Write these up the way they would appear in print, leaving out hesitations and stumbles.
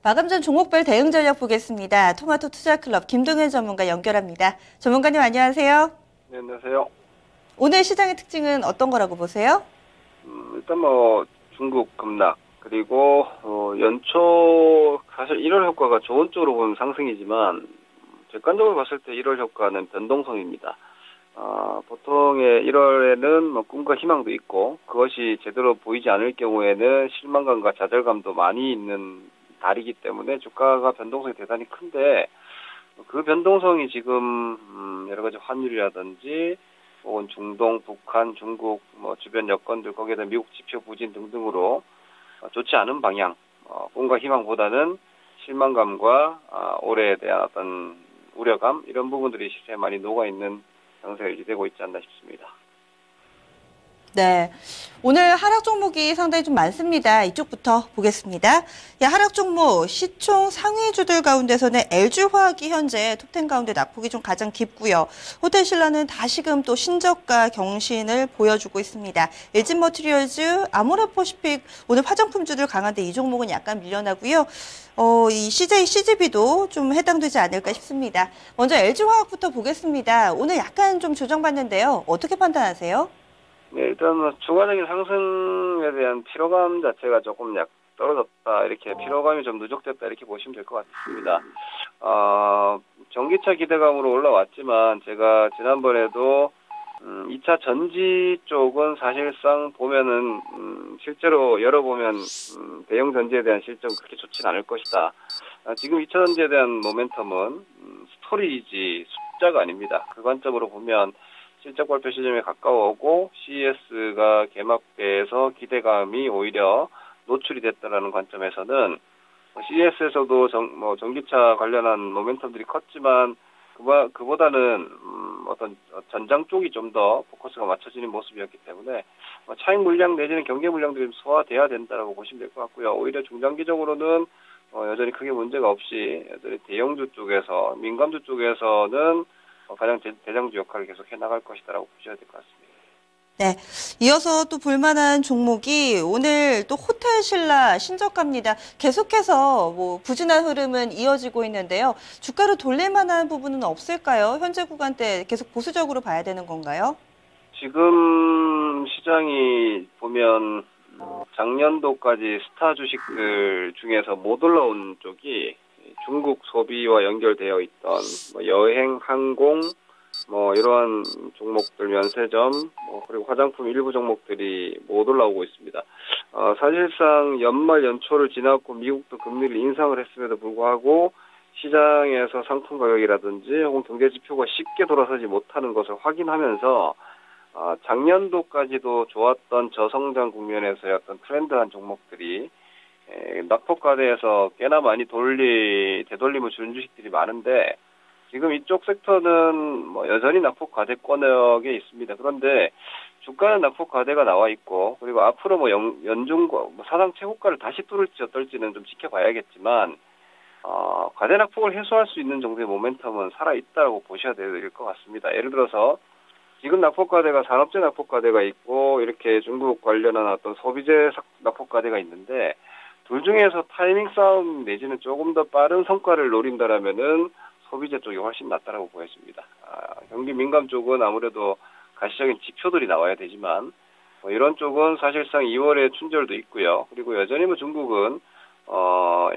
마감 전 종목별 대응 전략 보겠습니다. 토마토 투자클럽 김동현 전문가 연결합니다. 전문가님 안녕하세요. 네, 안녕하세요. 오늘 시장의 특징은 어떤 거라고 보세요? 일단 중국 급락, 그리고 연초 사실 1월 효과가 좋은 쪽으로 보면 상승이지만 객관적으로 봤을 때 1월 효과는 변동성입니다. 보통의 1월에는 꿈과 희망도 있고 그것이 제대로 보이지 않을 경우에는 실망감과 좌절감도 많이 있는 달이기 때문에 주가가 변동성이 대단히 큰데, 그 변동성이 지금 여러 가지 환율이라든지 혹은 중동, 북한, 중국 주변 여건들, 거기에다 미국 지표 부진 등등으로 좋지 않은 방향, 꿈과 희망보다는 실망감과 올해에 대한 어떤 우려감, 이런 부분들이 시세에 많이 녹아있는 상태가 유지되고 있지 않나 싶습니다. 네, 오늘 하락 종목이 상당히 좀 많습니다. 이쪽부터 보겠습니다. 하락 종목 시총 상위주들 가운데서는 LG화학이 현재 톱10 가운데 낙폭이 좀 가장 깊고요. 호텔신라는 다시금 또 신저가 경신을 보여주고 있습니다. LG머티리얼즈, 아모레퍼시픽 오늘 화장품주들 강한데 이 종목은 약간 밀려나고요. 이 CJCGV도 좀 해당되지 않을까 싶습니다. 먼저 LG화학부터 보겠습니다. 오늘 약간 좀 조정받는데요. 어떻게 판단하세요? 네, 일단 추가적인 상승에 대한 피로감 자체가 조금 떨어졌다, 이렇게 피로감이 좀 누적됐다, 이렇게 보시면 될 것 같습니다. 전기차 기대감으로 올라왔지만 제가 지난번에도 2차 전지 쪽은 사실상 보면은 실제로 열어보면 대형 전지에 대한 실적은 그렇게 좋진 않을 것이다. 지금 2차 전지에 대한 모멘텀은 스토리지 숫자가 아닙니다. 그 관점으로 보면 실적 발표 시점에 가까워오고 CES가 개막돼서 기대감이 오히려 노출이 됐다라는 관점에서는 CES에서도 전기차 관련한 모멘텀들이 컸지만 그보다는 어떤 전장 쪽이 좀 더 포커스가 맞춰지는 모습이었기 때문에 차익 물량 내지는 경계 물량들이 좀 소화돼야 된다라고 보시면 될 것 같고요. 오히려 중장기적으로는 여전히 크게 문제가 없이 여전히 대형주 쪽에서, 민감주 쪽에서는 가장 대장주 역할을 계속 해나갈 것이다라고 보셔야 될 것 같습니다. 네, 이어서 또 볼만한 종목이 오늘 또 호텔신라 신저가입니다. 계속해서 부진한 흐름은 이어지고 있는데요. 주가로 돌릴 만한 부분은 없을까요? 현재 구간대 계속 보수적으로 봐야 되는 건가요? 지금 시장이 보면 작년도까지 스타 주식들 중에서 못 올라온 쪽이 중국 소비와 연결되어 있던 여행, 항공, 이러한 종목들, 면세점, 그리고 화장품 일부 종목들이 못 올라오고 있습니다. 사실상 연말 연초를 지났고 미국도 금리를 인상을 했음에도 불구하고 시장에서 상품 가격이라든지 혹은 경제 지표가 쉽게 돌아서지 못하는 것을 확인하면서 작년도까지도 좋았던 저성장 국면에서의 어떤 트렌드한 종목들이 낙폭과대에서 꽤나 많이 되돌림을 주는 주식들이 많은데, 지금 이쪽 섹터는 여전히 낙폭과대권역에 있습니다. 그런데 주가는 낙폭과대가 나와 있고, 그리고 앞으로 연중과 사상 최고가를 다시 뚫을지 어떨지는 좀 지켜봐야겠지만, 과대 낙폭을 해소할 수 있는 정도의 모멘텀은 살아있다고 보셔야 될 것 같습니다. 예를 들어서 지금 낙폭과대가 산업재 낙폭과대가 있고, 이렇게 중국 관련한 어떤 소비재 낙폭과대가 있는데, 둘 중에서 타이밍 싸움 내지는 조금 더 빠른 성과를 노린다라면은 소비재 쪽이 훨씬 낫다라고 보여집니다. 경기 민감 쪽은 아무래도 가시적인 지표들이 나와야 되지만, 이런 쪽은 사실상 2월에 춘절도 있고요. 그리고 여전히 중국은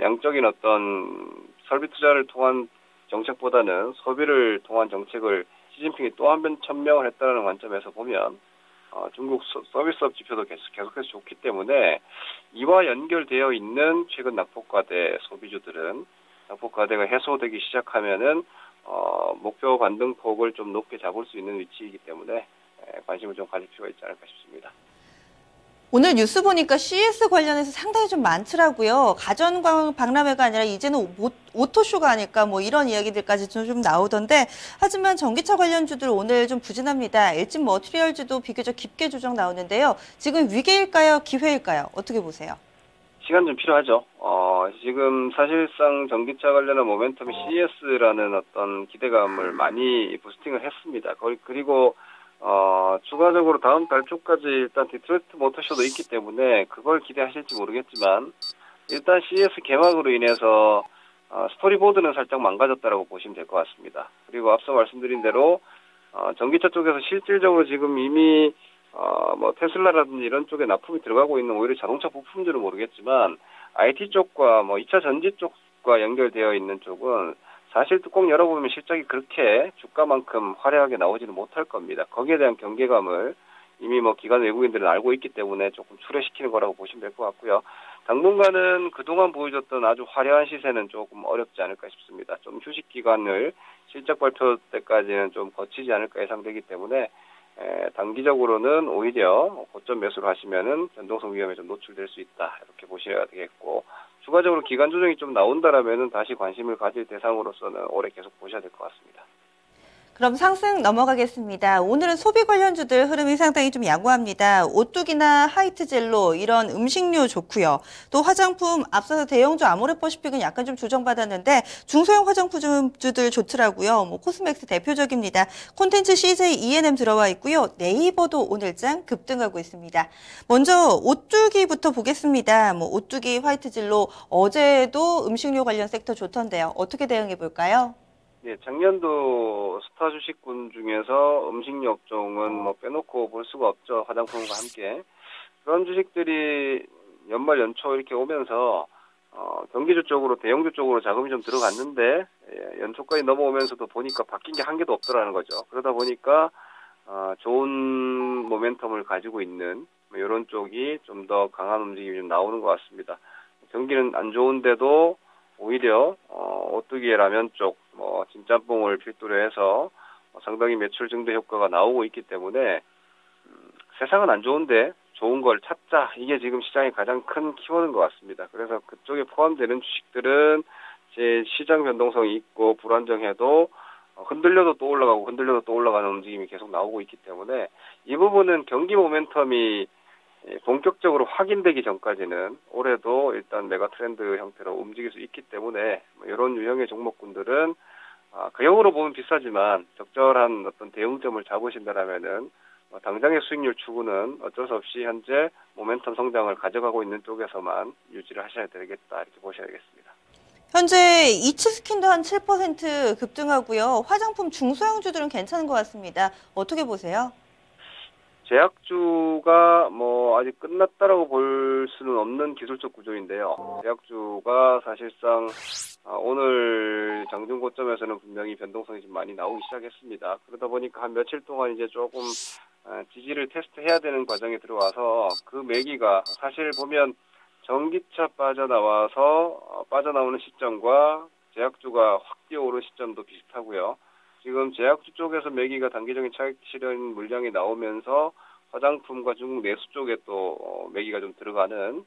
양적인 어떤 설비 투자를 통한 정책보다는 소비를 통한 정책을 시진핑이 또 한 번 천명을 했다는 관점에서 보면 중국 서비스업 지표도 계속해서 좋기 때문에 이와 연결되어 있는 최근 낙폭과대 소비주들은 낙폭과대가 해소되기 시작하면은 목표 반등폭을 좀 높게 잡을 수 있는 위치이기 때문에 관심을 좀 가질 필요가 있지 않을까 싶습니다. 오늘 뉴스 보니까 CES 관련해서 상당히 좀 많더라고요. 가전 박람회가 아니라 이제는 오토쇼가 아닐까 이런 이야기들까지 좀 나오던데, 하지만 전기차 관련주들 오늘 좀 부진합니다. LG머티리얼즈도 비교적 깊게 조정 나오는데요. 지금 위기일까요? 기회일까요? 어떻게 보세요? 시간 좀 필요하죠. 지금 사실상 전기차 관련한 모멘텀이 CES라는 어떤 기대감을 많이 부스팅을 했습니다. 그리고 추가적으로 다음 달 초까지 일단 디트로이트 모터쇼도 있기 때문에 그걸 기대하실지 모르겠지만, 일단 CS 개막으로 인해서 스토리보드는 살짝 망가졌다라고 보시면 될 것 같습니다. 그리고 앞서 말씀드린 대로 전기차 쪽에서 실질적으로 지금 이미 뭐 테슬라라든지 이런 쪽에 납품이 들어가고 있는 오히려 자동차 부품들은 모르겠지만 IT 쪽과 뭐 2차 전지 쪽과 연결되어 있는 쪽은 사실 뚜껑 열어보면 실적이 그렇게 주가만큼 화려하게 나오지는 못할 겁니다. 거기에 대한 경계감을 이미 뭐 기관 외국인들은 알고 있기 때문에 조금 출회시키는 거라고 보시면 될 것 같고요. 당분간은 그동안 보여줬던 아주 화려한 시세는 조금 어렵지 않을까 싶습니다. 좀 휴식 기간을 실적 발표 때까지는 좀 거치지 않을까 예상되기 때문에 단기적으로는 오히려 고점 매수를 하시면은 변동성 위험에 좀 노출될 수 있다 이렇게 보셔야 되겠고 추가적으로 기간 조정이 좀 나온다라면은 다시 관심을 가질 대상으로서는 올해 계속 보셔야 될 것 같습니다. 그럼 상승 넘어가겠습니다. 오늘은 소비 관련주들 흐름이 상당히 좀 양호합니다. 오뚜기나 하이트젤로 이런 음식료 좋고요. 또 화장품 앞서서 대형주 아모레퍼시픽은 약간 좀 조정받았는데 중소형 화장품주들 좋더라고요. 뭐 코스맥스 대표적입니다. 콘텐츠 CJ E&M 들어와 있고요. 네이버도 오늘장 급등하고 있습니다. 먼저 오뚜기부터 보겠습니다. 뭐 오뚜기, 화이트젤로 어제도 음식료 관련 섹터 좋던데요. 어떻게 대응해 볼까요? 네, 작년도 스타 주식군 중에서 음식료 업종은 뭐 빼놓고 볼 수가 없죠. 화장품과 함께. 그런 주식들이 연말 연초 이렇게 오면서 경기주 쪽으로 대형주 쪽으로 자금이 좀 들어갔는데 연초까지 넘어오면서도 보니까 바뀐 게 한 개도 없더라는 거죠. 그러다 보니까 좋은 모멘텀을 가지고 있는 이런 쪽이 좀 더 강한 움직임이 좀 나오는 것 같습니다. 경기는 안 좋은데도 오히려 오뚜기의 라면 쪽 진짬뽕을 필두로 해서 상당히 매출 증대 효과가 나오고 있기 때문에 세상은 안 좋은데 좋은 걸 찾자. 이게 지금 시장의 가장 큰 키워드인 것 같습니다. 그래서 그쪽에 포함되는 주식들은 제 시장 변동성이 있고 불안정해도 흔들려도 또 올라가고 흔들려도 또 올라가는 움직임이 계속 나오고 있기 때문에 이 부분은 경기 모멘텀이 본격적으로 확인되기 전까지는 올해도 일단 메가 트렌드 형태로 움직일 수 있기 때문에 이런 유형의 종목군들은 그형으로 보면 비싸지만 적절한 어떤 대응점을 잡으신다라면은 당장의 수익률 추구는 어쩔 수 없이 현재 모멘텀 성장을 가져가고 있는 쪽에서만 유지를 하셔야 되겠다 이렇게 보셔야 되겠습니다. 현재 이츠스킨도 한 7% 급등하고요. 화장품 중소형주들은 괜찮은 것 같습니다. 어떻게 보세요? 제약주가 아직 끝났다라고 볼 수는 없는 기술적 구조인데요. 제약주가 사실상 오늘 장중 고점에서는 분명히 변동성이 좀 많이 나오기 시작했습니다. 그러다 보니까 한 며칠 동안 이제 조금 지지를 테스트해야 되는 과정에 들어와서 그 매기가 사실 보면 전기차 빠져나오는 시점과 제약주가 확 뛰어오른 시점도 비슷하고요. 지금 제약주 쪽에서 매기가 단기적인 차익 실현 물량이 나오면서 화장품과 중국 내수 쪽에 또 매기가 좀 들어가는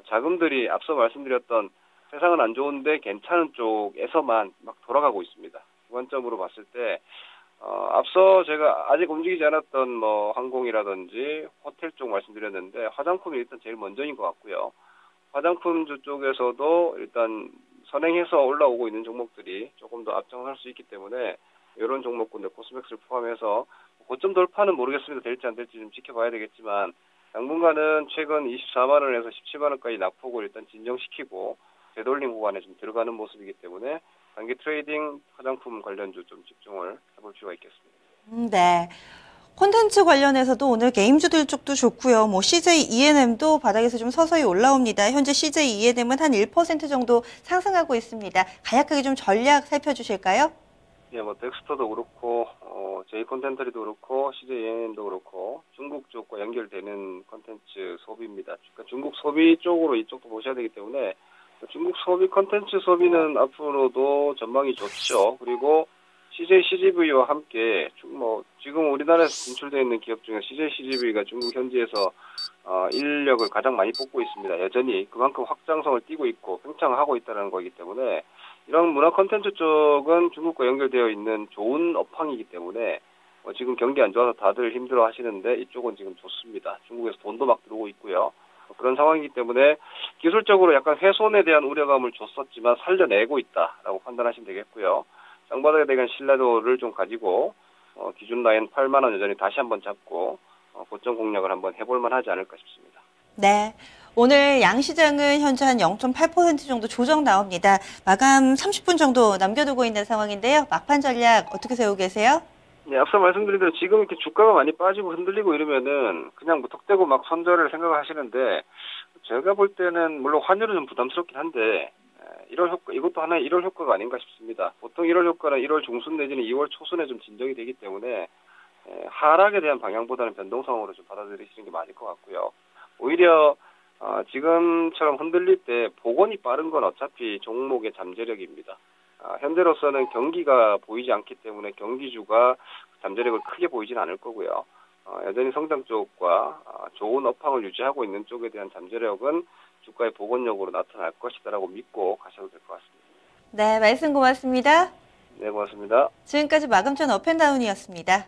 자금들이 앞서 말씀드렸던 세상은 안 좋은데 괜찮은 쪽에서만 막 돌아가고 있습니다. 주관점으로 봤을 때 앞서 제가 아직 움직이지 않았던 항공이라든지 호텔 쪽 말씀드렸는데 화장품이 일단 제일 먼저인 것 같고요. 화장품주 쪽에서도 일단 선행해서 올라오고 있는 종목들이 조금 더 앞장설 수 있기 때문에 이런 종목군들 코스맥스를 포함해서 고점 돌파는 모르겠습니다. 될지 안 될지 좀 지켜봐야 되겠지만 당분간은 최근 24만 원에서 17만 원까지 낙폭을 일단 진정시키고 되돌림 구간에 좀 들어가는 모습이기 때문에 단기 트레이딩 화장품 관련주 좀 집중을 해볼 필요가 있겠습니다. 네. 콘텐츠 관련해서도 오늘 게임주들 쪽도 좋고요. CJ E&M도 바닥에서 좀 서서히 올라옵니다. 현재 CJ E&M은 한 1% 정도 상승하고 있습니다. 간략하게 좀 전략 살펴주실까요? 예, 덱스터도 그렇고, J콘텐트리도 그렇고, CJENM도 그렇고, 중국 쪽과 연결되는 콘텐츠 소비입니다. 그러니까 중국 소비 쪽으로 이쪽도 보셔야 되기 때문에, 중국 소비, 콘텐츠 소비는 앞으로도 전망이 좋죠. 그리고 CJ CGV와 함께, 지금 우리나라에서 진출되어 있는 기업 중에 CJ CGV가 중국 현지에서, 인력을 가장 많이 뽑고 있습니다. 여전히 그만큼 확장성을 띠고 있고, 팽창을 하고 있다는 거기 때문에, 이런 문화 콘텐츠 쪽은 중국과 연결되어 있는 좋은 업황이기 때문에 지금 경기 안 좋아서 다들 힘들어 하시는데 이쪽은 지금 좋습니다. 중국에서 돈도 막 들어오고 있고요. 그런 상황이기 때문에 기술적으로 약간 훼손에 대한 우려감을 줬었지만 살려내고 있다라고 판단하시면 되겠고요. 장바닥에 대한 신뢰도를 좀 가지고 기준 라인 8만 원 여전히 다시 한번 잡고 고점 공략을 한번 해볼 만하지 않을까 싶습니다. 네. 오늘 양시장은 현재 한 0.8% 정도 조정 나옵니다. 마감 30분 정도 남겨두고 있는 상황인데요. 막판 전략 어떻게 세우고 계세요? 네, 앞서 말씀드린 대로 지금 이렇게 주가가 많이 빠지고 흔들리고 이러면은 그냥 뭐 턱대고 막 손절을 생각을 하시는데, 제가 볼 때는 물론 환율은 좀 부담스럽긴 한데 1월 효과, 이것도 하나의 1월 효과가 아닌가 싶습니다. 보통 1월 효과는 1월 중순 내지는 2월 초순에 좀 진정이 되기 때문에 하락에 대한 방향보다는 변동성으로 좀 받아들이시는 게 맞을 것 같고요. 오히려 지금처럼 흔들릴 때 복원이 빠른 건 어차피 종목의 잠재력입니다. 현재로서는 경기가 보이지 않기 때문에 경기주가 잠재력을 크게 보이진 않을 거고요. 여전히 성장 쪽과 좋은 업황을 유지하고 있는 쪽에 대한 잠재력은 주가의 복원력으로 나타날 것이다라고 믿고 가셔도 될 것 같습니다. 네, 말씀 고맙습니다. 네, 고맙습니다. 지금까지 마감 전 업앤다운이었습니다.